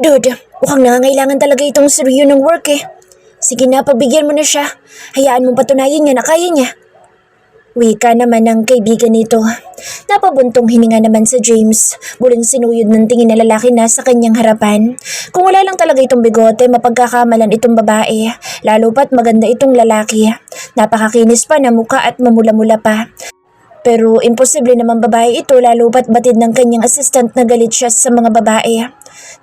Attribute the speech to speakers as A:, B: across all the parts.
A: Dude, mukhang nangangailangan talaga itong si Ryu ng work eh. Sige na, pagbigyan mo na siya. Hayaan mong patunayan niya na kaya niya. Wika naman ng kaibigan nito. Napabuntong hininga naman sa James. Muling sinuyod ng tingin na lalaki na sa kanyang harapan. Kung wala lang talaga itong bigote, mapagkakamalan itong babae. Lalo pat maganda itong lalaki. Napakakinis pa na muka at mamula-mula pa. Pero imposible naman babae ito lalo pat batid ng kanyang assistant na galit siya sa mga babae.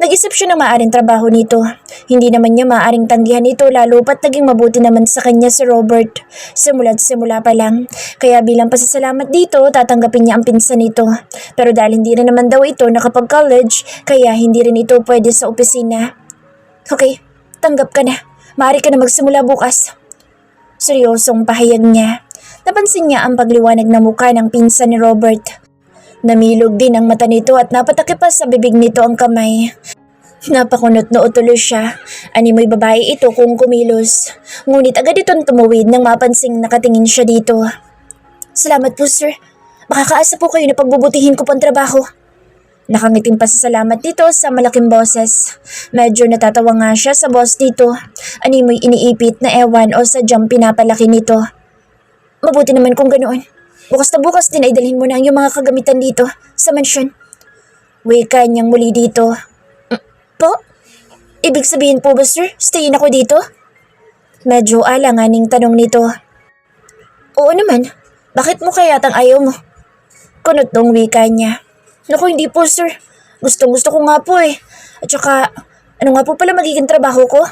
A: Nag-isip siya ng maaaring trabaho nito. Hindi naman niya maaaring tanggihan ito lalo pat naging mabuti naman sa kanya si Robert. Simula't simula pa lang. Kaya bilang pasasalamat dito, tatanggapin niya ang pinsan nito. Pero dahil hindi rin naman daw ito nakapag-college, kaya hindi rin ito pwede sa opisina. Okay, tanggap ka na. Maaari ka na magsimula bukas. Seryosong pahayag niya. Napansin niya ang pagliwanag na mukha ng pinsan ni Robert. Namilog din ang mata nito at napatakip pa sa bibig nito ang kamay. Napakunot na utulos siya. Animoy babae ito kung kumilos. Ngunit agad itong tumuwid nang mapansing nakatingin siya dito. Salamat po sir. Makakaasa po kayo na pagbubutihin ko pang trabaho. Nakangiting pasasalamat dito sa malaking boses. Medyo natatawa nga siya sa boss dito. Animoy iniipit na ewan o sadyang pinapalaki nito. Mabuti naman kung ganoon. Bukas na bukas din ay dalhin mo na ang iyong mga kagamitan dito sa mansyon. Wika niyang muli dito. Po? Ibig sabihin po ba sir, stayin ako dito? Medyo alanganing tanong nito. Oo naman, bakit mo kaya tang ayaw mo? Kunot nung wika niya. Naku hindi po sir, gusto ko nga po eh. At saka, ano nga po pala magiging trabaho ko?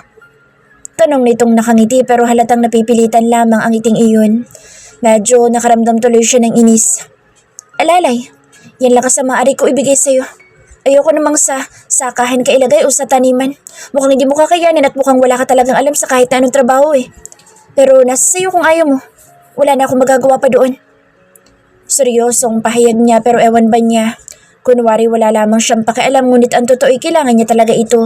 A: Tanong nitong nakangiti pero halatang napipilitan lamang ang ngiting iyon. Medyo nakaramdam tuloy siya ng inis. Alalay, yan lang sa maaari ko ibigay sa'yo. Ayoko namang sa sakahan ka ilagay o sa taniman. Mukhang hindi mo kakayanin at mukhang wala ka talagang alam sa kahit na anong trabaho eh. Pero nasa sa'yo kung ayaw mo. Wala na akong magagawa pa doon. Seryosong pahayag niya pero ewan ba niya. Kunwari wala lamang siyang pakialam ngunit ang totoo ay kailangan niya talaga ito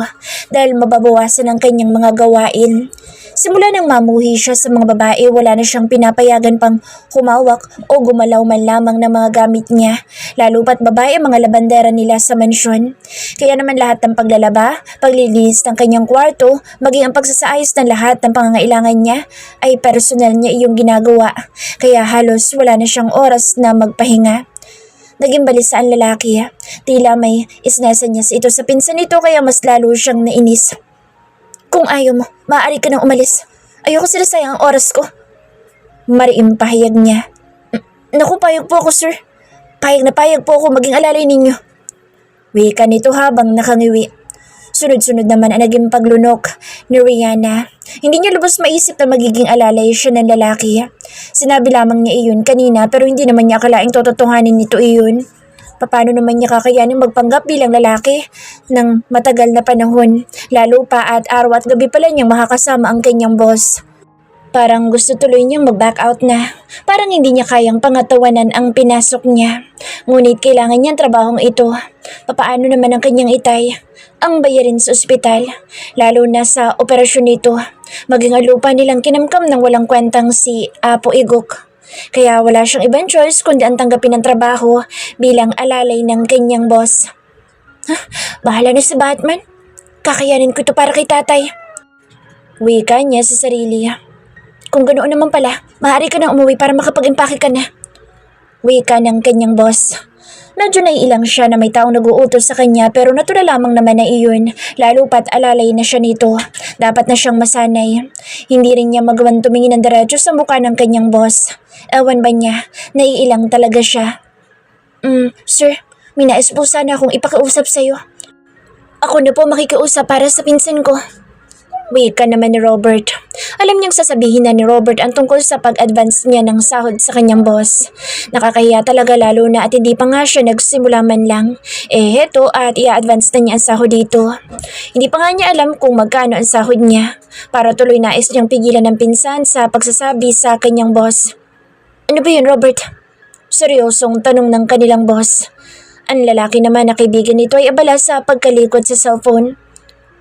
A: dahil mababawasan ang kanyang mga gawain. Simula nang mamuhi siya sa mga babae, wala na siyang pinapayagan pang humawak o gumalaw man lamang ng mga gamit niya. Lalo pat babae ang mga labandera nila sa mansyon. Kaya naman lahat ng paglalaba, paglilinis ng kanyang kwarto, maging ang pagsasaayos ng lahat ng pangangailangan niya ay personal niya iyong ginagawa. Kaya halos wala na siyang oras na magpahinga. Naging balisa ang lalaki. Tila may isnesa niya ito sa pinsan nito kaya mas lalo siyang nainis. Kung ayaw mo, maaari ka nang umalis. Ayoko sila sayang ang oras ko. Mariim pahayag niya. Naku, payag po ako sir. Payag na payag po ako maging alalay ninyo. Wika nito habang nakangiwi. Sunod-sunod naman ang naging paglunok ni Rihanna. Hindi niya lubos maisip na magiging alalay siya ng lalaki. Sinabi lamang niya iyon kanina pero hindi naman niya akalaing tototohanin nito iyon. Paano naman niya kakayanin magpanggap bilang lalaki ng matagal na panahon, lalo pa at araw at gabi pala niyang makakasama ang kanyang boss. Parang gusto tuloy niyang mag-back out na. Parang hindi niya kayang pangatawanan ang pinasok niya. Ngunit kailangan niyang trabahong ito. Paano naman ang kanyang itay? Ang bayarin sa ospital, lalo na sa operasyon nito. Maging alupa nilang kinamkam ng walang kwentang si Apo Igok. Kaya wala siyang ibang choice kundi ang tanggapin ng trabaho bilang alalay ng kanyang boss. Bahala na si Batman. Kakayanin ko ito para kay tatay. Wika niya sa sarili. Kung ganoon naman pala, maaari ka nang umuwi para makapag-impake ka na. Wika ng kanyang boss. Medyo naiilang siya na may taong nag-uutos sa kanya pero natural lamang naman na iyon, lalo pat alalay na siya nito. Dapat na siyang masanay. Hindi rin niya magawang tumingin ng diretso sa mukha ng kanyang boss. Ewan ba niya, naiilang talaga siya. Sir, may nais po sana akong ipakiusap sa'yo. Ako na po makikiusap para sa pinsan ko. Wika naman ni Robert. Alam niyang sasabihin na ni Robert ang tungkol sa pag-advance niya ng sahod sa kanyang boss. Nakakahiya talaga lalo na at hindi pa nga siya nagsimula man lang. Heto at i-advance na niya ang sahod dito. Hindi pa nga niya alam kung magkano ang sahod niya. Para tuloy nais niyang pigilan ng pinsan sa pagsasabi sa kanyang boss. Ano ba yun Robert? Seryosong tanong ng kanilang boss. Ang lalaki naman na kaibigan nito ay abala sa pagkalikot sa cellphone.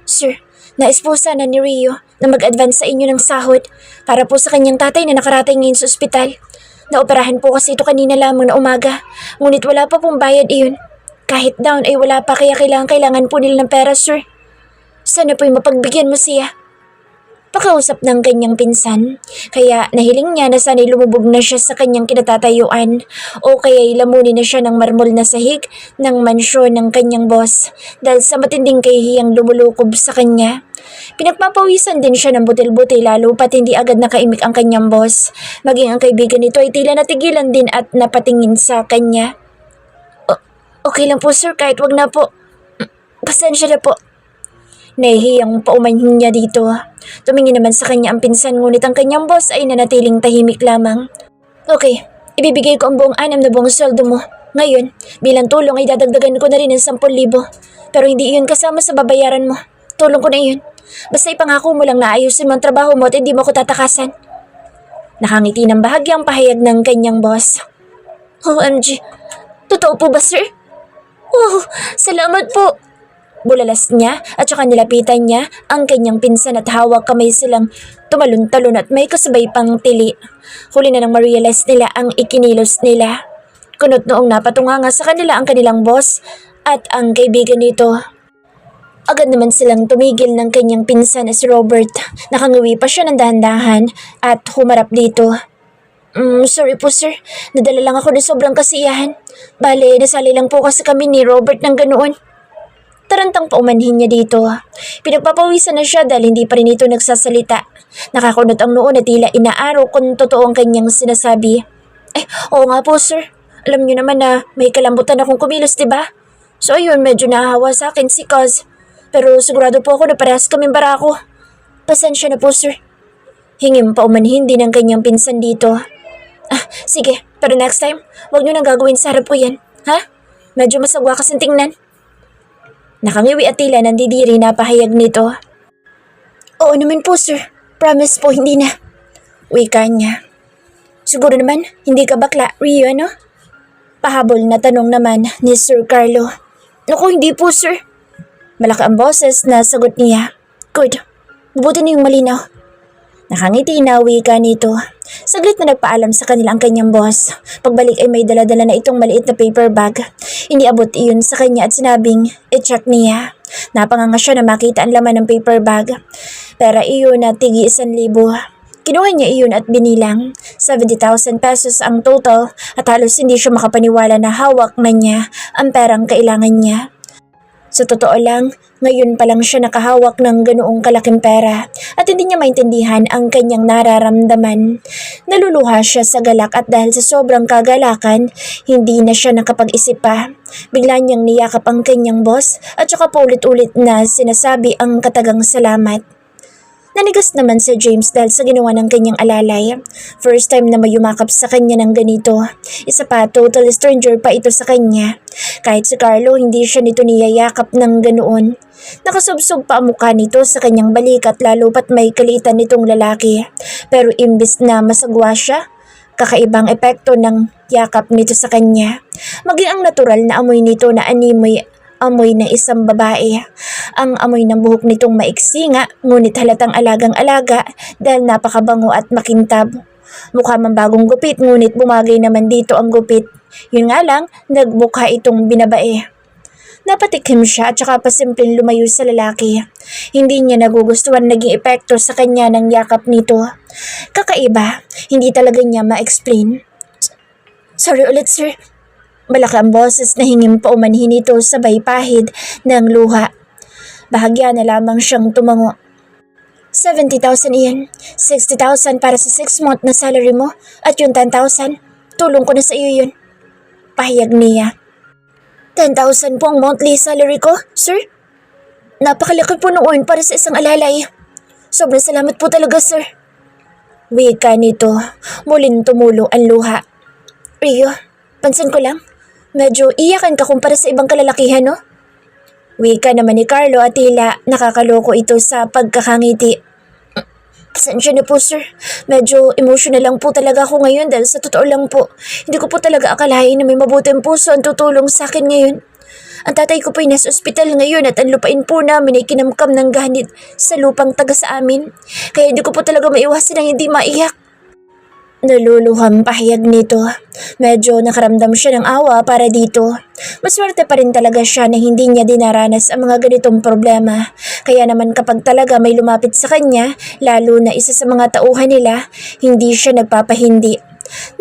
A: Sir, nais po sana ni Rio na mag-advance sa inyo ng sahod para po sa kanyang tatay na nakaratay ngayon sa ospital. Naoperahan po kasi ito kanina lamang na umaga, ngunit wala pa pong bayad iyon. Kahit down ay wala pa kaya kailangan po nila ng pera, sir. Sana po'y mapagbigyan mo siya. Pakausap ng kanyang pinsan, kaya nahiling niya na sana'y lumubog na siya sa kanyang kinatatayuan o kaya'y lamunin na siya ng marmol na sahig ng mansyon ng kanyang boss dahil sa matinding kahihiyang lumulukob sa kanya. Pinagpapawisan din siya ng butil-butil lalo pat hindi agad nakaimik ang kanyang boss. Maging ang kaibigan nito ay tila natigilan din at napatingin sa kanya. Okay lang po sir, kahit wag na po. Pasensya na po. Nahihiyang paumanhin niya dito. Tumingin naman sa kanya ang pinsan ngunit ang kanyang boss ay nanatiling tahimik lamang. Okay, ibibigay ko ang buong 6 na buong sweldo mo. Ngayon, bilang tulong ay dadagdagan ko na rin ng 10,000. Pero hindi iyon kasama sa babayaran mo. Tulong ko na iyon. Basta ipangako mo lang na ayusin mo ang trabaho mo at hindi mo ko tatakasan. Nakangiti ng bahagyang pahayag ng kanyang boss. OMG, totoo po ba sir? Oh, salamat po. Bulalas niya at saka nilapitan niya ang kanyang pinsan at hawak kamay silang tumalon-talon at may kasabay pang tili. Huli na nang ma-realize nila ang ikinilos nila. Kunot noong napatunganga sa kanila ang kanilang boss at ang kaibigan nito. Agad naman silang tumigil ng kanyang pinsan na si Robert. Nakangawi pa siya ng dahan-dahan at humarap dito. Sorry po sir, nadala lang ako ng sobrang kasiyahan. Bale, nasali lang po kasi kami ni Robert ng ganoon. Tarantang paumanhin niya dito. Pinagpapawisan na siya dahil hindi pa rin ito nagsasalita. Nakakunot ang noo na tila inaaraw kung totoo ang kanyang sinasabi. Oo nga po sir. Alam niyo naman na may kalambutan akong kumilos, diba? So ayun, medyo nahahawa sa akin si Cuz. Pero sigurado po ako na parehas kaming barako. Pasensya na po sir. Hingim paumanhin din ang kanyang pinsan dito. Sige, pero next time, huwag niyo nang gagawin sa harap ko yan. Ha? Medyo masagwa kasing tingnan. Nakangiwi at tila nandidiri na pahayag nito. Oo naman po sir, promise po hindi na. Wika niya. Siguro naman, hindi ka bakla, Rio, ano? Pahabol na tanong naman ni Sir Carlo. Naku, hindi po sir. Malaki ang boses na sagot niya. Good, mabuti na yung malinaw. Nakangiti na wika nito. Saglit na nagpaalam sa kanila ang kanyang boss. Pagbalik ay may dala-dala na itong maliit na paper bag. Iniabot iyon sa kanya at sinabing i-check niya. Napanganga siya na makita ang laman ng paper bag. Pera iyon na tigi 1,000. Kinuha niya iyon at binilang. 70,000 pesos ang total at halos hindi siya makapaniwala na hawak na niya ang perang kailangan niya. Sa totoo lang, ngayon pa lang siya nakahawak ng ganoong kalaking pera at hindi niya maintindihan ang kanyang nararamdaman. Naluluha siya sa galak at dahil sa sobrang kagalakan, hindi na siya nakapag-isip pa. Bigla niyang niyakap ang kanyang boss at saka paulit-ulit na sinasabi ang katagang salamat. Nanigas naman si James dahil sa ginawa ng kanyang alalay. First time na may yumakap sa kanya ng ganito. Isa pa, total stranger pa ito sa kanya. Kahit si Carlo, hindi siya nito niyayakap ng ganoon. Nakasubsob pa ang mukha nito sa kanyang balikat lalo pat may kalitan nitong lalaki. Pero imbis na masagwa siya, kakaibang epekto ng yakap nito sa kanya. Maging ang natural na amoy nito na animoy amoy ng isang babae. Ang amoy ng buhok nitong maiksi nga, ngunit halatang alagang-alaga dahil napakabango at makintab. Mukha mang bagong gupit, ngunit bumagay naman dito ang gupit. Yun nga lang, nagmukha itong binabae. Napatikim siya at saka pasimpleng lumayo sa lalaki. Hindi niya nagugustuhan naging epekto sa kanya ng yakap nito. Kakaiba, hindi talaga niya ma-explain. Sorry ulit sir. Malaki ang boses na hingim paumanhin nito sabay pahid ng luha. Bahagya na lamang siyang tumango. 70,000 iyan. 60,000 para sa 6 month na salary mo at yung 10,000, tulong ko na sa iyo yun. Pahayag niya. 10,000 po ang monthly salary ko, sir? Napakalaki po noon para sa isang alalay. Sobrang salamat po talaga, sir. Wika nito, muling tumulo ang luha. Rio, pansin ko lang. Medyo iyakan ka kumpara sa ibang kalalakihan, no? Wika naman ni Carlo at tila nakakaloko ito sa pagkakangiti. Pasensya na po sir, medyo emotional lang po talaga ako ngayon dahil sa totoo lang po, hindi ko po talaga akalain na may mabuting puso ang tutulong sa akin ngayon. Ang tatay ko po ay nasa ospital ngayon at ang lupain po namin ay kinamkam ng ganit sa lupang taga sa amin, kaya hindi ko po talaga maiwasan ang hindi maiyak. Naluluhang pahayag nito. Medyo nakaramdam siya ng awa para dito. Maswerte pa rin talaga siya na hindi niya dinaranas ang mga ganitong problema. Kaya naman kapag talaga may lumapit sa kanya, lalo na isa sa mga tauhan nila, hindi siya nagpapahindi.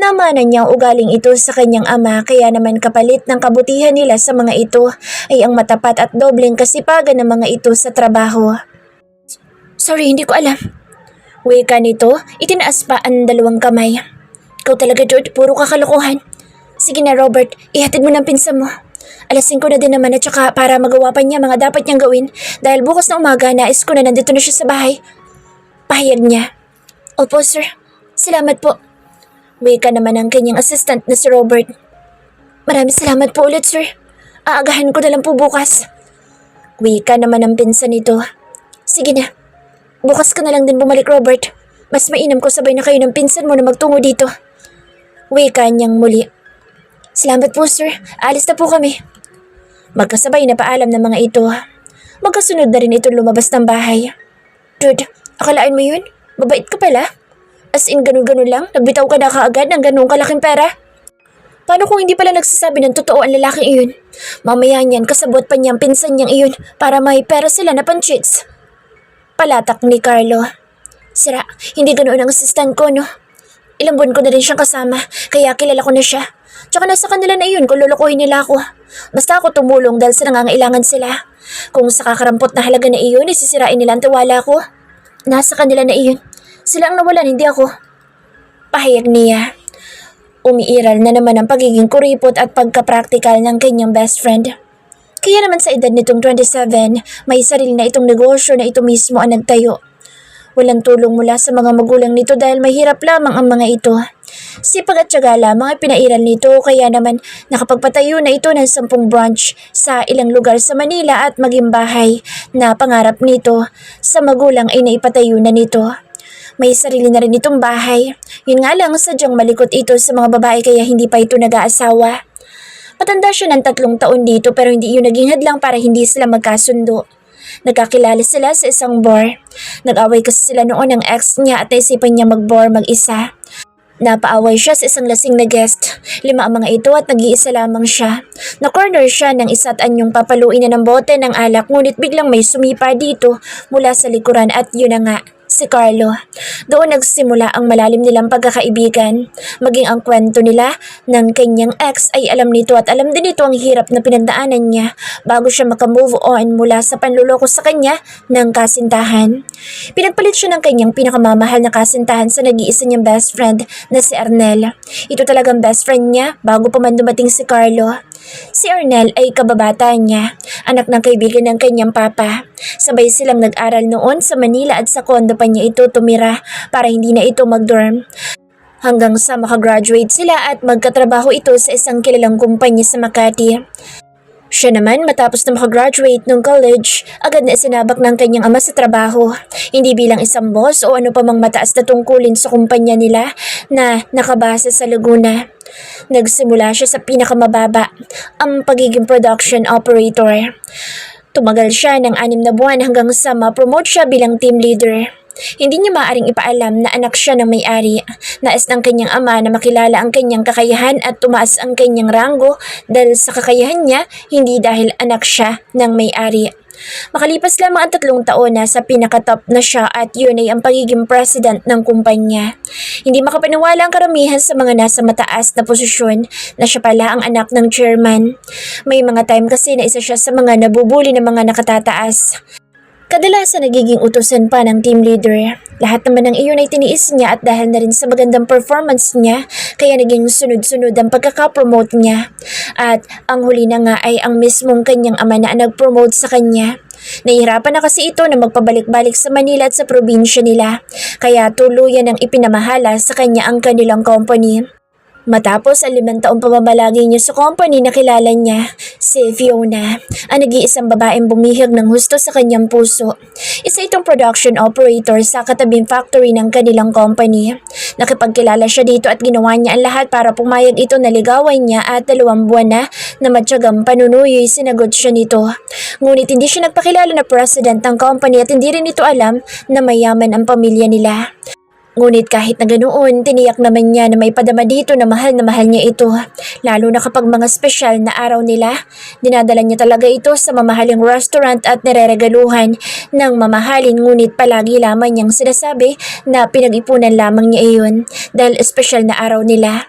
A: Namana niya ang ugaling ito sa kanyang ama, kaya naman kapalit ng kabutihan nila sa mga ito ay ang matapat at dobleng kasipagan ng mga ito sa trabaho. Sorry, hindi ko alam. Wika nito, itinaas pa ang dalawang kamay. Ikaw talaga, Jude, puro kakalokohan. Sige na, Robert, ihatid mo ng pinsan mo. Alas 5 na din naman at saka para magawa pa niya mga dapat niyang gawin dahil bukas na umaga nais ko na nandito na siya sa bahay. Pahayag niya. Opo, sir. Salamat po. Wika naman ang kanyang assistant na si Robert. Maraming salamat po ulit, sir. Aagahan ko na lang po bukas. Wika naman ang pinsan nito. Sige na. Bukas ka na lang din bumalik, Robert. Mas mainam ko sabay na kayo ng pinsan mo na magtungo dito. Wika niyang muli. Salamat po, sir. Alis na po kami. Magkasabay na paalam ng mga ito. Magkasunod na rin itong lumabas ng bahay. Dude, akalaan mo yun? Mabait ka pala? As in ganun-ganun lang? Nagbitaw ka na kaagad ng ganung kalaking pera? Paano kung hindi pala nagsasabi ng totoo ang lalaking iyon? Mamaya niyan kasabot pa niyang pinsan niyang iyon para may pera sila na pan-cheats. Palatak ni Carlo. Sira, hindi ganoon ang assistant ko, no? Ilang buwan ko na rin siyang kasama, kaya kilala ko na siya. Tsaka nasa kanila na iyon kung lulukuhin nila ako. Basta ako tumulong dahil sa nangangailangan sila. Kung sa kakarampot na halaga na iyon, isisirain nila ang tiwala ko. Nasa kanila na iyon. Sila ang nawalan, hindi ako. Pahayag niya. Umiiral na naman ang pagiging kuripot at pagka-practical ng kanyang best friend. Kaya naman sa edad nitong 27, may sarili na itong negosyo na ito mismo ang nagtayo. Walang tulong mula sa mga magulang nito dahil mahirap lamang ang mga ito. Sipag at tiyaga lamang ay pinairal nito kaya naman nakapagpatayo na ito ng 10 branch sa ilang lugar sa Manila at maging bahay na pangarap nito sa magulang ay naipatayo na nito. May sarili na rin itong bahay. Yun nga lang sadyang malikot ito sa mga babae kaya hindi pa ito nag-aasawa. Matanda siya ng 3 taon dito pero hindi yun naging hadlang para hindi sila magkasundo. Nagkakilala sila sa isang bar. Nag-away kasi sila noon ng ex niya at naisipan niya mag-bar mag-isa. Napaaway siya sa isang lasing na guest. 5 ang mga ito at nag-iisa lamang siya. Na-corner siya ng isa't anyong papaluin na ng bote ng alak ngunit biglang may sumipa dito mula sa likuran at yun na nga. Si Carlo. Doon nagsimula ang malalim nilang pagkakaibigan. Maging ang kwento nila ng kanyang ex ay alam nito at alam din ito ang hirap na pinagdaanan niya bago siya makamove on mula sa panluloko sa kanya ng kasintahan. Pinagpalit siya ng kanyang pinakamamahal na kasintahan sa nag-iisa niyang best friend na si Arnel. Ito talagang best friend niya bago pa man dumating si Carlo. Si Arnel ay kababata niya, anak ng kaibigan ng kanyang papa. Sabay silang nag-aral noon sa Manila at sa kondo pa niya ito tumira para hindi na ito mag-dorm. Hanggang sa makagraduate sila at magkatrabaho ito sa isang kilalang kumpanya sa Makati. Siya naman matapos na makagraduate ng college, agad na isinabak ng kanyang ama sa trabaho. Hindi bilang isang boss o ano pa mang mataas na tungkulin sa kumpanya nila na nakabase sa Laguna. Nagsimula siya sa pinakamababa, ang pagiging production operator. Tumagal siya ng 6 na buwan hanggang sa ma-promote siya bilang team leader. Hindi niya maaring ipaalam na anak siya ng may-ari. Nais ng kanyang ama na makilala ang kanyang kakayahan at tumaas ang kanyang ranggo dahil sa kakayahan niya, hindi dahil anak siya ng may-ari. Makalipas lamang ang 3 taon na sa pinakatop na siya at yun ay ang pagiging president ng kumpanya. Hindi makapaniwala ang karamihan sa mga nasa mataas na posisyon na siya pala ang anak ng chairman. May mga time kasi na isa siya sa mga nabubuli ng mga nakatataas. Kadalasan nagiging utusan pa ng team leader. Lahat naman ng iyon ay tiniis niya at dahil na rin sa magandang performance niya, kaya naging sunod-sunod ang pagkakapromote niya. At ang huli na nga ay ang mismong kanyang ama na nag-promote sa kanya. Nahihirapan na kasi ito na magpabalik-balik sa Manila at sa probinsya nila, kaya tuluyan ang ipinamahala sa kanya ang kanilang company. Matapos ang 5 taong pamamalagi niya sa company na kilala niya, si Fiona, ang nag-iisang babaeng bumihag ng husto sa kanyang puso. Isa itong production operator sa katabing factory ng kanilang company. Nakipagkilala siya dito at ginawa niya ang lahat para pumayag ito na ligawan niya at 2 buwan na matyagang panunuyo'y sinagot siya nito. Ngunit hindi siya nagpakilala na president ng company at hindi rin ito alam na mayaman ang pamilya nila. Ngunit kahit na ganoon, tiniyak naman niya na may padama dito na mahal niya ito. Lalo na kapag mga espesyal na araw nila, dinadala niya talaga ito sa mamahaling restaurant at nireregaluhan ng mamahalin, ngunit palagi lamang niyang sinasabi na pinag-ipunan lamang niya iyon dahil espesyal na araw nila.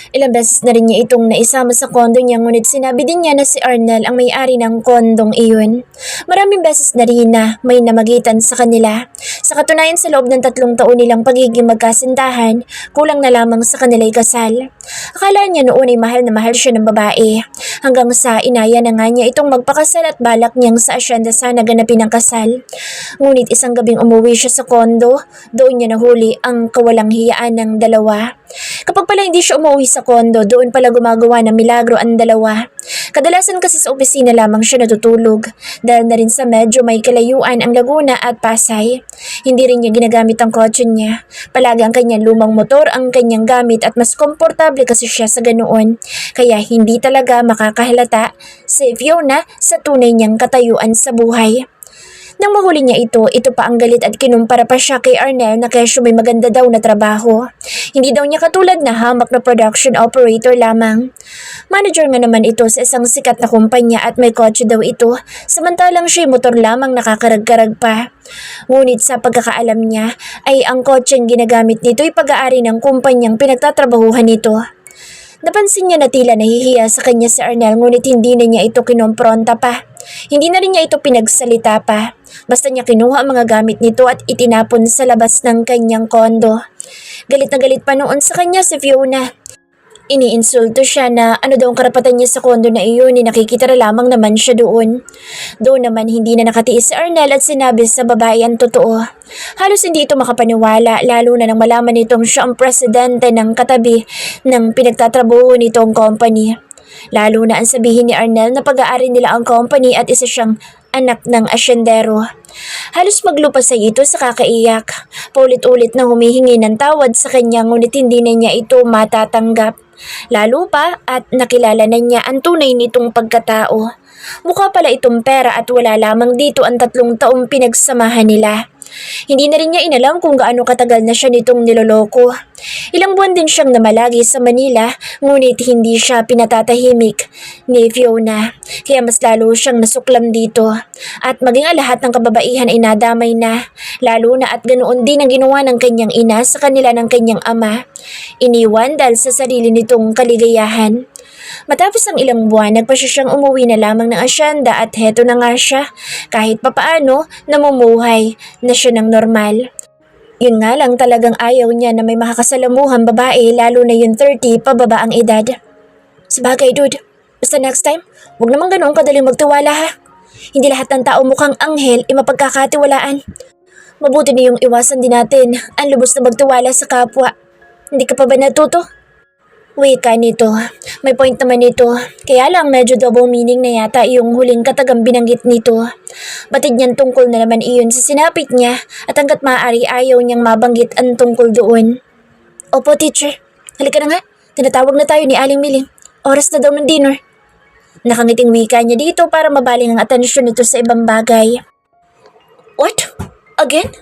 A: Ilang beses na rin niya itong naisama sa kondo niya, ngunit sinabi din niya na si Arnel ang may-ari ng kondong iyon. Maraming beses na rin na may namagitan sa kanila. Sa katunayan, sa loob ng 3 taon nilang pagiging magkasintahan, kulang na lamang sa kanila'y kasal. Akala niya noon ay mahal na mahal siya ng babae. Hanggang sa inaya na nga niya itong magpakasal at balak niyang sa asyenda sana ganapin ang kasal. Ngunit isang gabing umuwi siya sa kondo, doon niya nahuli ang kawalang hiyaan ng dalawa. Kapag pala hindi siya umuwi sa kondo, doon pala gumagawa ng milagro ang dalawa. Kadalasan kasi sa opisina lamang siya natutulog dahil na rin sa medyo may kalayuan ang Laguna at Pasay. Hindi rin niya ginagamit ang kotse niya. Palagi ang kanyang lumang motor ang kanyang gamit at mas komportable kasi siya sa ganoon. Kaya hindi talaga makakahalata si Fiona sa tunay niyang katayuan sa buhay. Nang mahuli niya ito pa ang galit at kinumpara pa siya kay Arnel na kesyo may maganda daw na trabaho. Hindi daw niya katulad na hamak na production operator lamang. Manager nga naman ito sa isang sikat na kumpanya at may kotse daw ito, samantalang siya motor lamang nakakarag-karag pa. Ngunit sa pagkakaalam niya ay ang kotseng ginagamit nito ay pag-aari ng kumpanyang pinagtatrabahuhan nito. Napansin niya na tila nahihiya sa kanya si Arnel, ngunit hindi na niya ito kinompronta pa. Hindi na rin niya ito pinagsalita pa. Basta niya kinuha ang mga gamit nito at itinapon sa labas ng kanyang kondo. Galit na galit pa noon sa kanya si Fiona. Iniinsulto siya na ano daw ang karapatan niya sa kondo na iyon, ni nakikitira lamang naman siya doon. Doon naman hindi na nakatiis si Arnel at sinabi sa babae ang totoo. Halos hindi ito makapaniwala, lalo na nang malaman nitong siya ang presidente ng katabi ng pinagtatrabaho nitong company. Lalo na ang sabihin ni Arnel na pag-aari nila ang company at isa siyang anak ng asyendero. Halos maglupasay ito sa kakaiyak. Paulit-ulit na humihingi ng tawad sa kanya, ngunit hindi na niya ito matatanggap. Lalo pa at nakilala na niya ang tunay nitong pagkatao. Mukha pala itong pera at wala lamang dito ang 3 taong pinagsamahan nila. Hindi na rin niya inalam kung gaano katagal na siya nitong niloloko. Ilang buwan din siyang namalagi sa Manila, ngunit hindi siya pinatatahimik ni Fiona. Kaya mas lalo siyang nasuklam dito. At maging lahat ng kababaihan ay nadamay na. Lalo na at ganoon din ang ginawa ng kanyang ina sa kanila ng kanyang ama. Iniwan dahil sa sarili nitong kaligayahan. Matapos ang ilang buwan, nagpasya siyang umuwi na lamang ng asyenda at heto na nga siya. Kahit papaano, namumuhay na siya ng normal. Yun nga lang, talagang ayaw niya na may makakasalamuhang babae, lalo na yung 30 pababa ang edad. Sabagay dude, basta next time, huwag naman ganoong kadaling magtiwala ha. Hindi lahat ng tao mukhang anghel ay mapagkakatiwalaan. Mabuti na yung iwasan din natin ang lubos na magtiwala sa kapwa. Hindi ka pa ba natuto? Wika nito. May point naman nito. Kaya lang medyo double meaning na yata yung huling katagang binanggit nito. Batid niyan tungkol na naman iyon sa sinapit niya at hanggat maaari ayaw niyang mabanggit ang tungkol doon. Opo, teacher. Halika na nga. Tinatawag na tayo ni Aling Miling. Oras na daw ng dinner. Nakangiting wika niya dito para mabaling ang atensyon nito sa ibang bagay. What? Again?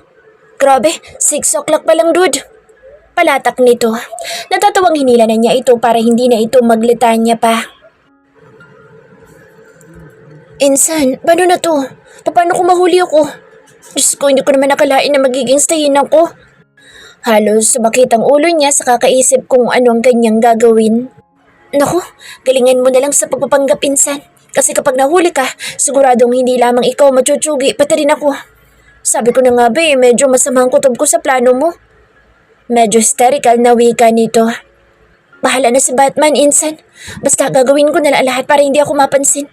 A: Grabe, 6 o'clock pa lang, dude. Palatak nito. Natatawang hinila na niya ito para hindi na ito maglitanya pa. Insan, paano na to? Paano kung mahuli ako? Diyos ko, hindi ko naman nakalain na magiging stayin ako. Halos sumakit ang ulo niya sa kakaisip kung ano ang kanyang gagawin. Naku, galingan mo na lang sa pagpapanggap, insan. Kasi kapag nahuli ka, siguradong hindi lamang ikaw matutsugi, pati rin ako. Sabi ko na nga ba medyo masama ang kutob ko sa plano mo. Medyo hysterical na wika nito. Bahala na si Batman, insan. Basta gagawin ko na lang lahat para hindi ako mapansin.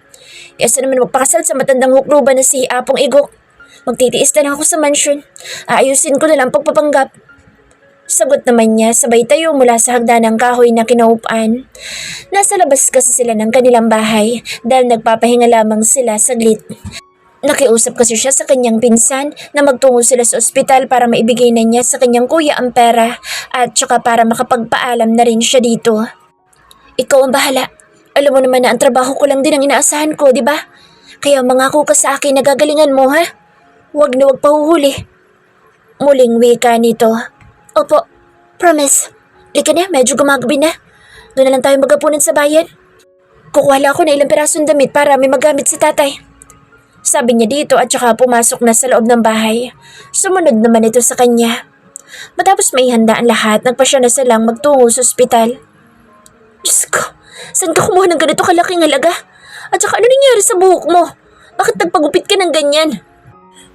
A: Kesa naman magpakasal sa matandang hukluban na si Apong Igok. Magtitiis na lang ako sa mansyon. Aayusin ko na lang pagpapanggap. Sagot naman niya, sabay tayo mula sa hagdanang kahoy na kinaupan. Nasa labas kasi sila ng kanilang bahay dahil nagpapahinga lamang sila saglit. Nakiusap kasi siya sa kanyang pinsan na magtungo sila sa ospital para maibigay na niya sa kanyang kuya ang pera at saka para makapagpaalam na rin siya dito. Ikaw ang bahala. Alam mo naman na ang trabaho ko lang din ang inaasahan ko, di ba? Kaya mangako ka sa akin na gagalingan mo, ha? Huwag na huwag pahuhuli. Muling wika nito. Opo, promise. Lika na, medyo gumagabi na. Doon na lang tayo magapunan sa bayan. Kukuha lang ako na ilang pirasong damit para may magamit si tatay. Sabi niya dito at saka pumasok na sa loob ng bahay. Sumunod naman ito sa kanya. Matapos maihanda ang lahat, nagpa siya na silang magtungo sa ospital. Diyos ko, saan ka kumuha ng ganito kalaking halaga? At saka ano nangyari sa buhok mo? Bakit nagpagupit ka ng ganyan?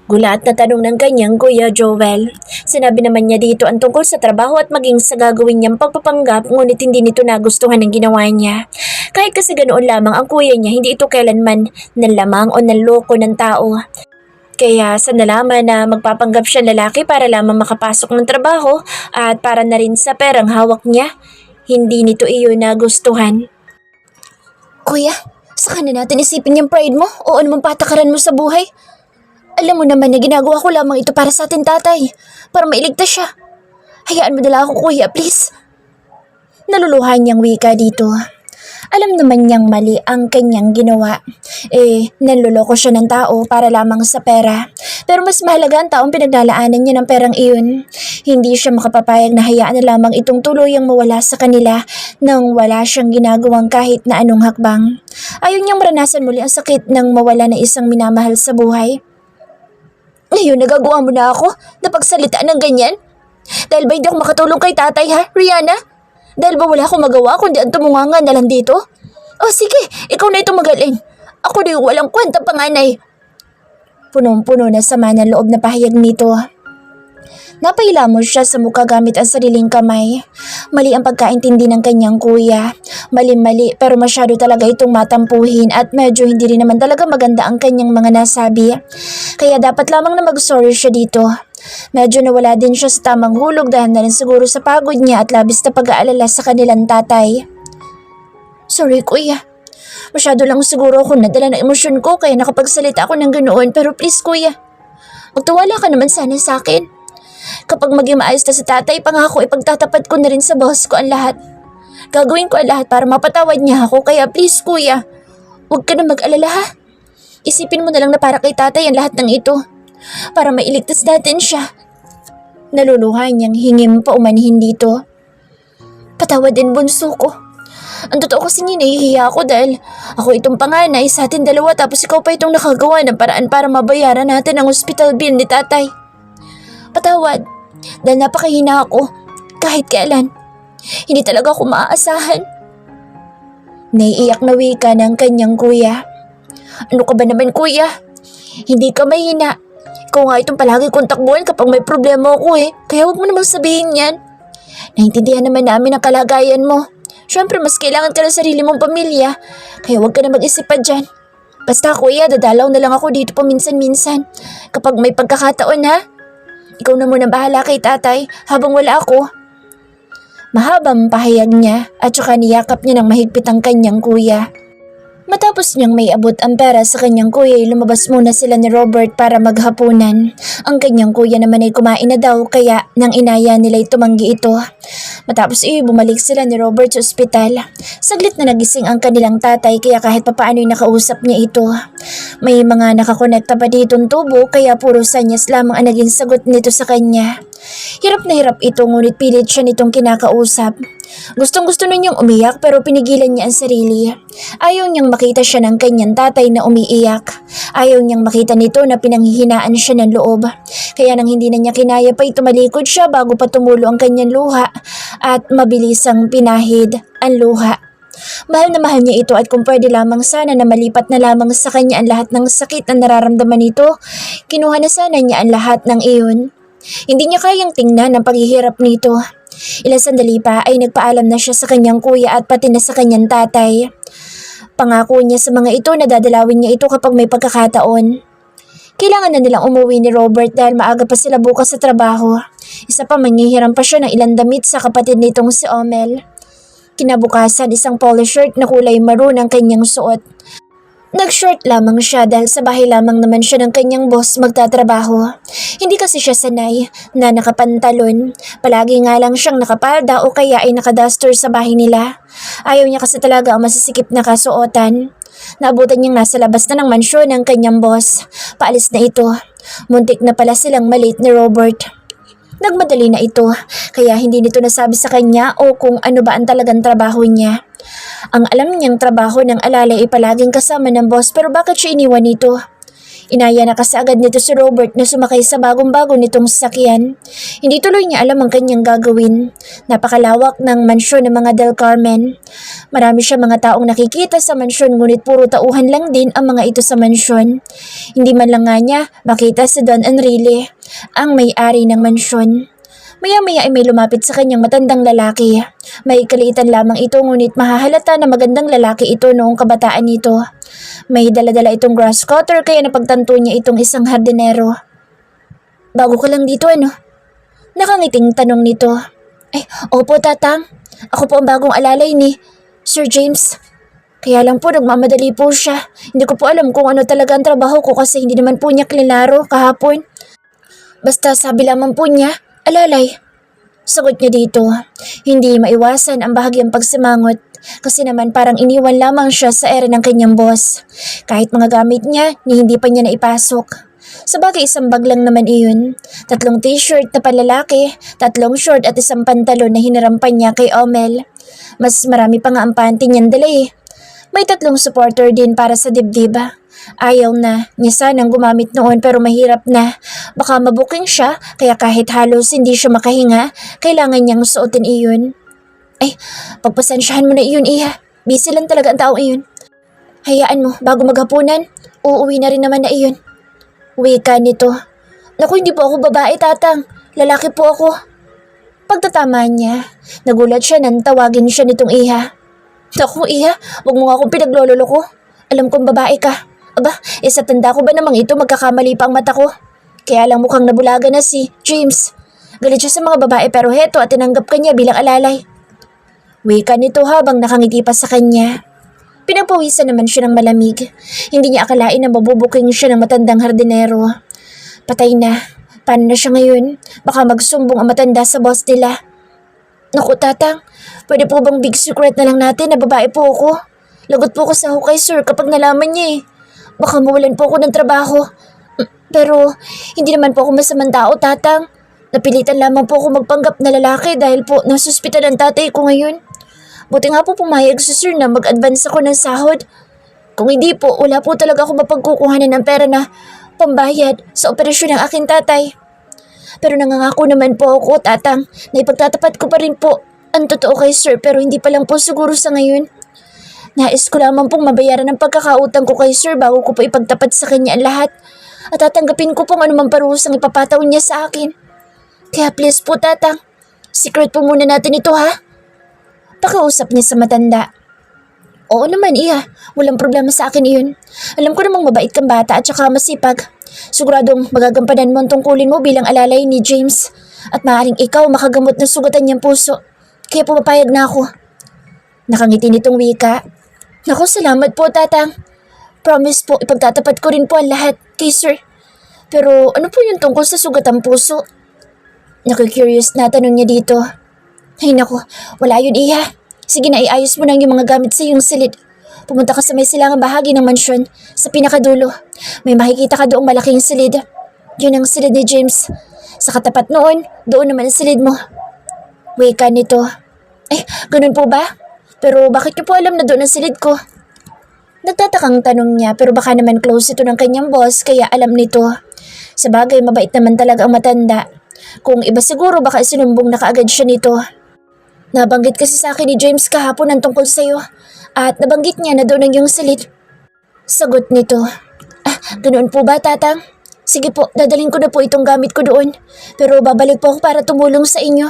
A: Gulat na tanong ng kanyang Kuya Joel. Sinabi naman niya dito ang tungkol sa trabaho at maging sa gagawin niyang pagpapanggap, ngunit hindi nito nagustuhan ang ginawa niya. Kahit kasi ganoon lamang ang kuya niya, hindi ito kailanman nanlamang o nanloko ng tao. Kaya sa nalaman na magpapanggap siya lalaki para lamang makapasok ng trabaho at para na rin sa perang hawak niya, hindi nito iyon nagustuhan. Kuya, saka na natin isipin yung pride mo o anumang patakaran mo sa buhay. Alam mo naman na ginagawa ko lamang ito para sa atin tatay, para mailigtas siya. Hayaan mo na lang ako kuya, please. Naluluhan niyang wika dito. Alam naman niyang mali ang kanyang ginawa. Nanloloko siya ng tao para lamang sa pera. Pero mas mahalaga ang taong pinaglalaanan niya ng perang iyon. Hindi siya makapapayag na hayaan na lamang itong tuluyang mawala sa kanila nang wala siyang ginagawang kahit na anong hakbang. Ayaw niyang maranasan muli ang sakit ng mawala na isang minamahal sa buhay. Ngayon nagagawa mo na ako na pagsalitaan ng ganyan? Dahil ba hindi ako makatulong kay tatay ha, Rihanna? Dahil ba wala akong magawa kundi ang tumunganga na lang dito? O sige, ikaw na itong magaling. Ako na yung walang kwenta panganay. Punong-puno na sama ng loob na pahayag nito. Napailamos siya sa mukha gamit ang sariling kamay. Mali ang pagkaintindi ng kanyang kuya. Mali-mali pero masyado talaga itong matampuhin at medyo hindi rin naman talaga maganda ang kanyang mga nasabi. Kaya dapat lamang na mag-sorry siya dito. Medyo nawala din siya sa tamang hulog dahil na rin siguro sa pagod niya at labis na pag-aalala sa kanilang tatay. Sorry kuya. Masyado lang siguro ako nadala ng emosyon ko kaya nakapagsalita ako ng ganoon pero please kuya. Magtiwala ka naman sana sa akin. Kapag maging maayos na si tatay, pangako ipagtatapat ko na rin sa boss ko ang lahat. Gagawin ko ang lahat para mapatawad niya ako kaya please kuya. Huwag ka na mag-alala ha. Isipin mo na lang na para kay tatay ang lahat ng ito. Para mailigtas natin siya. Naluluhan niyang hingim pa umanhin dito. Patawad din bunso ko. Ang totoo kasi nahihiya ako dahil ako itong panganay sa atin dalawa tapos ikaw pa itong nakagawa ng paraan para mabayaran natin ang hospital bill ni tatay. Patawad dahil napakahina ako kahit kailan. Hindi talaga ako maaasahan. Naiiyak na wika ng kanyang kuya. Ano ka ba naman kuya? Hindi ka mahina. Ikaw nga itong palagi kong takbuhan kapag may problema ako Kaya huwag mo namang sabihin yan. Naintindihan naman namin ang kalagayan mo. Siyempre mas kailangan ka ng sarili mong pamilya. Kaya huwag ka na mag-isip pa dyan. Basta kuya, dadalaw na lang ako dito paminsan-minsan. Kapag may pagkakataon ha. Ikaw na muna bahala kay tatay habang wala ako. Mahabang pahayag niya at saka niyakap niya ng mahigpit ang kanyang kuya. Matapos niyang may abot ang pera sa kanyang kuya, lumabas muna sila ni Robert para maghapunan. Ang kanyang kuya naman ay kumain na daw kaya nang inaya nila tumanggi ito. Matapos bumalik sila ni Robert sa ospital. Saglit na nagising ang kanilang tatay kaya kahit papaano ay nakausap niya ito. May mga nakakonekta pa ditong tubo kaya puro sanyas lamang ang naging sagot nito sa kanya. Hirap na hirap ito ngunit pilit siya nitong kinakausap. Gustong-gusto na niyang umiyak pero pinigilan niya ang sarili. Ayaw niyang makita siya ng kanyang tatay na umiiyak. Ayaw niyang makita nito na pinanghihinaan siya ng loob. Kaya nang hindi na niya kinaya pa tumalikod siya bago pa tumulo ang kanyang luha at mabilisang pinahid ang luha. Mahal na mahal niya ito at kung pwede lamang sana na malipat na lamang sa kanya ang lahat ng sakit na nararamdaman nito, kinuha na sana niya ang lahat ng iyon. Hindi niya kayang tingnan ang paghihirap nito. Ilang sandali pa ay nagpaalam na siya sa kanyang kuya at pati na sa kanyang tatay. Pangako niya sa mga ito na dadalawin niya ito kapag may pagkakataon. Kailangan na nilang umuwi ni Robert dahil maaga pa sila bukas sa trabaho. Isa pa manghihiram pa siya ng ilang damit sa kapatid nitong si Omel. Kinabukasan isang polo shirt na kulay maroon ang kanyang suot. Nag-short lamang siya dahil sa bahay lamang naman siya ng kanyang boss magtatrabaho. Hindi kasi siya sanay na nakapantalon. Palagi nga lang siyang nakapalda o kaya ay nakaduster sa bahay nila. Ayaw niya kasi talaga ang masisikip na kasuotan. Naabutan niyang nasa labas na ng mansyon ng kanyang boss. Paalis na ito. Muntik na pala silang malate ni Robert. Nagmadali na ito, kaya hindi nito nasabi sa kanya o kung ano ba ang talagang trabaho niya. Ang alam niyang trabaho ng alalay ay palaging kasama ng boss pero bakit siya iniwan nito? Inaya na kasi agad nito si Robert na sumakay sa bagong-bago nitong sasakyan. Hindi tuloy niya alam ang kanyang gagawin. Napakalawak ng mansyon ng mga Del Carmen. Marami siya mga taong nakikita sa mansyon ngunit puro tauhan lang din ang mga ito sa mansyon. Hindi man lang nga niya makita si Don Enrile, ang may-ari ng mansyon. Maya-maya ay may lumapit sa kanyang matandang lalaki. May kaliitan lamang ito ngunit mahahalata na magandang lalaki ito noong kabataan nito. May daladala itong grass cutter kaya napagtanto niya itong isang hardinero. Bago ka lang dito ano? Nakangiting tanong nito. Opo tatang. Ako po ang bagong alalay ni Sir James. Kaya lang po nagmamadali po siya. Hindi ko po alam kung ano talaga ang trabaho ko kasi hindi naman po niya klinaro kahapon. Basta sabi lamang po niya, alalay. Sagot niya dito. Hindi maiwasan ang bahagyang pagsimangot kasi naman parang iniwan lamang siya sa ere ng kanyang boss. Kahit mga gamit niya, ni hindi pa niya naipasok. Sabagay isang bag lang naman iyon. 3 t-shirt na panlalaki, 3 short at isang pantalon na hinirampan niya kay Omel. Mas marami pa nga ang panty niyang dala eh. May 3 supporter din para sa dibdib. Ayaw na niya sanang gumamit noon pero mahirap na. Baka mabuking siya kaya kahit halos hindi siya makahinga, kailangan niyang suotin iyon. Pagpasensyahan mo na iyon iha. Busy lang talaga ang taong iyon. Hayaan mo, bago maghapunan, uuwi na rin naman na iyon. Wika nito. Naku, hindi po ako babae tatang. Lalaki po ako. Pagtatama niya, nagulat siya nang tawagin siya nitong iha. Naku iha, wag mo nga akong pinaglololo ko. Alam kong babae ka. Aba, sa tanda ko ba namang ito magkakamali pa ang mata ko? Kaya lang mukhang nabulaga na si James. Galit siya sa mga babae pero heto at tinanggap ka niya bilang alalay. Wika nito habang nakangiti pa sa kanya. Pinagpawisan naman siya ng malamig. Hindi niya akalain na mabubuking siya ng matandang hardinero. Patay na. Paano na siya ngayon? Baka magsumbong ang matanda sa boss nila. Naku tatang, pwede po bang big secret na lang natin na babae po ako? Lagot po ko sa hukay sir kapag nalaman niya eh. Baka mawalan po ako ng trabaho. Pero hindi naman po ako masamang tao tatang. Napilitan lamang po ako magpanggap na lalaki dahil po nasuspital ang tatay ko ngayon. Buti nga po pumayag si sir na mag-advance ako ng sahod. Kung hindi po, wala po talaga ako mapagkukuhanan ng pera na pambayad sa operasyon ng aking tatay. Pero nangangako naman po ako, tatang, na ipagtatapat ko pa rin po ang totoo kay sir pero hindi pa lang po siguro sa ngayon. Nais ko lamang pong mabayaran ng pagkakautang ko kay sir bago ko po ipagtapat sa kanya ang lahat. At tatanggapin ko pong anumang paruhang ipapataw niya sa akin. Kaya please po tatang, secret po muna natin ito ha. Pakiusap niya sa matanda. Oo naman iya, walang problema sa akin iyon. Alam ko namang mabait kang bata at saka masipag. Siguradong magagampanan mo ang tungkulin mo bilang alalay ni James. At maaaring ikaw makagamot ng sugatan niyang puso. Kaya pumapayag na ako. Nakangiti nitong wika. Naku, salamat po tatang. Promise po, ipagtatapat ko rin po ang lahat kay sir. Pero ano po yung tungkol sa sugatang puso? Naku-curious na tanong niya dito. Ay naku, wala yun iha. Sige na iayos mo na yung mga gamit sa iyong silid. Pumunta ka sa may silangang bahagi ng mansyon, sa pinakadulo. May makikita ka doong malaking silid. Yun ang silid ni James. Sa katapat noon, doon naman ang silid mo. Wika nito. Ganun po ba? Pero bakit niyo po alam na doon ang silid ko? Nagtatakang tanong niya pero baka naman close ito ng kanyang boss kaya alam nito. Sabagay mabait naman talaga ang matanda. Kung iba siguro baka sinumbong na kaagad siya nito. Nabanggit kasi sa akin ni James kahapon ang tungkol sa'yo at nabanggit niya na doon ang iyong silid. Sagot nito. Ganoon po ba tatang? Sige po, dadalhin ko na po itong gamit ko doon. Pero babalik po ako para tumulong sa inyo.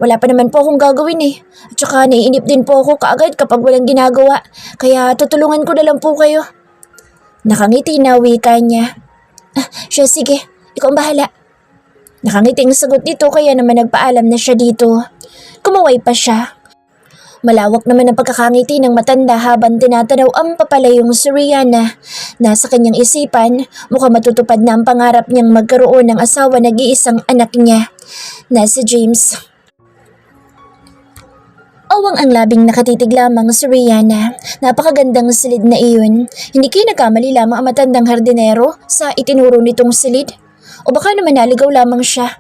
A: Wala pa naman po akong gagawin eh. At saka naiinip din po ako kaagad kapag walang ginagawa. Kaya tutulungan ko na lang po kayo. Nakangiti na wika niya. Siya sige, ikaw ang bahala. Nakangiting sagot nito kaya naman nagpaalam na siya dito. Kumaway pa siya. Malawak naman ang pagkakangiti ng matanda habang tinatanaw ang papalayong si Rihanna. Nasa kanyang isipan, mukhang matutupad na ang pangarap niyang magkaroon ng asawa nag-iisang anak niya, na si James. Awang ang labing nakatitig lamang si Rihanna. Napakagandang silid na iyon. Hindi kayo nagkamali lamang ang matandang hardinero sa itinuro nitong silid? O baka naman naligaw lamang siya?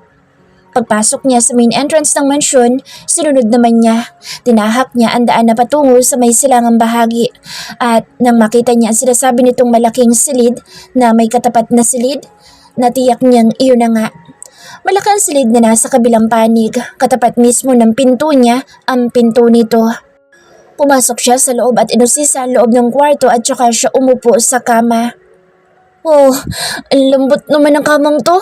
A: Pagpasok niya sa main entrance ng mansyon, sinunod naman niya. Tinahak niya ang daan na patungo sa may silangang bahagi. At nang makita niya ang sinasabi nitong malaking silid na may katapat na silid, natiyak niyang iyon na nga. Malaki ang silid na nasa kabilang panig, katapat mismo ng pinto niya ang pinto nito. Pumasok siya sa loob at inusisa ang loob ng kwarto at saka siya umupo sa kama. Oh, ang lambot naman ng kamang to.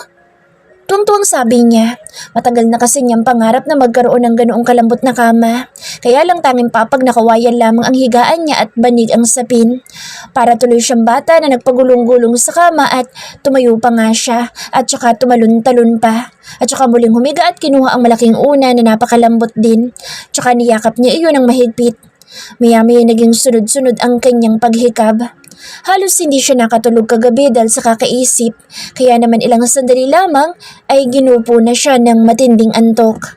A: Tuwang-tuwang sabi niya. Matagal na kasi niyang pangarap na magkaroon ng ganoong kalambot na kama. Kaya lang tanging papag nakawayan lamang ang higaan niya at banig ang sapin. Para tuloy siyang bata na nagpagulong-gulong sa kama at tumayo pa nga siya at saka tumalon-talon pa. At saka muling humiga at kinuha ang malaking una na napakalambot din. Tsaka niyakap niya iyon ng mahigpit. Maya-maya naging sunod-sunod ang kanyang paghikab. Halos hindi siya nakatulog kagabi dahil sa kakaisip, kaya naman ilang sandali lamang ay ginupo na siya ng matinding antok.